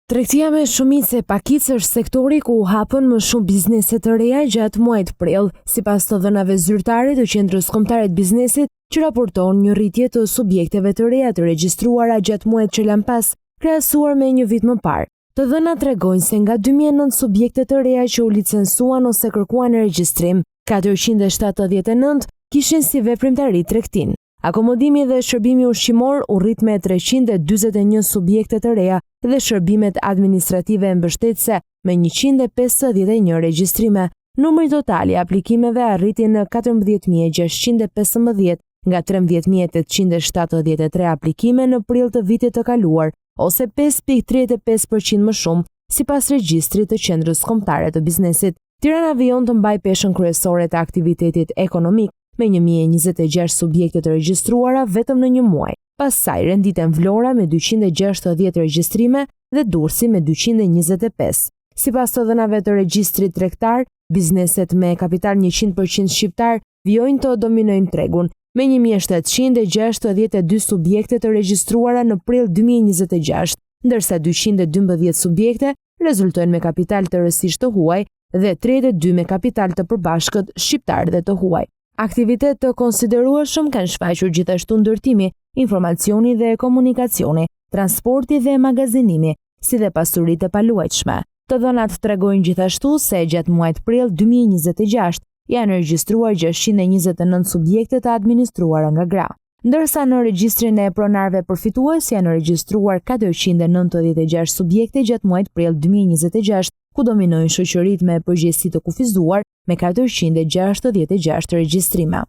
Tregtia me shumicë e pakicë është sektori ku u hapën më shumë biznese të reja gjatë muajit prill, sipas të dhënave zyrtare të Qendrës Kombëtare të Biznesit, që raporton një rritje të subjekteve të reja të regjistruara gjatë muajit që lan pas, krahasuar me një vit më parë. Të dhënat tregojnë se nga 2009 subjekte të reja që u licencuan ose kërkuan regjistrim, 479 kishin si veprimtari tregtin. Akomodimi dhe shërbimi ushqimor u rrit me 341 subjekte të reja dhe shërbimet administrative e mbështetëse me 151 regjistrime. Numri total i aplikimeve arriti në 14.615 nga 13.873 aplikime në prill të vitit të kaluar, ose 5.35% më shumë, sipas regjistrit të Qendrës Kombëtare të Biznesit. Tirana vijon të mbaj peshën kryesore të aktivitetit ekonomik, me 1026 subjekte të regjistruara vetëm në një muaj. Pas saj renditen Vlora me 260 regjistrime dhe Durrësi me 225. Sipas të dhënave të regjistrit tregtar, bizneset me kapital 100% shqiptar vijojnë të dominojnë tregun, me 1762 subjekte të regjistruara në prill 2026, ndërsa 212 subjekte rezultojnë me kapital të rësisht të huaj dhe 32 me kapital të përbashkët shqiptar dhe të huaj. Aktivitet të konsiderueshëm kanë shfaqur gjithashtu ndërtimi, informacioni dhe komunikacioni, transporti dhe magazinimi, si dhe pasuritë e paluajtshme. Të dhënat tregojnë gjithashtu se gjatë muajit prill 2026 janë regjistruar 629 subjekte të administruara nga gra, ndërsa në regjistrin e pronarëve përfitues janë regjistruar 496 subjekte gjatë muajit prill 2026, ku dominojnë shoqëritë me përgjegjësi të kufizuar me 466 regjistrime.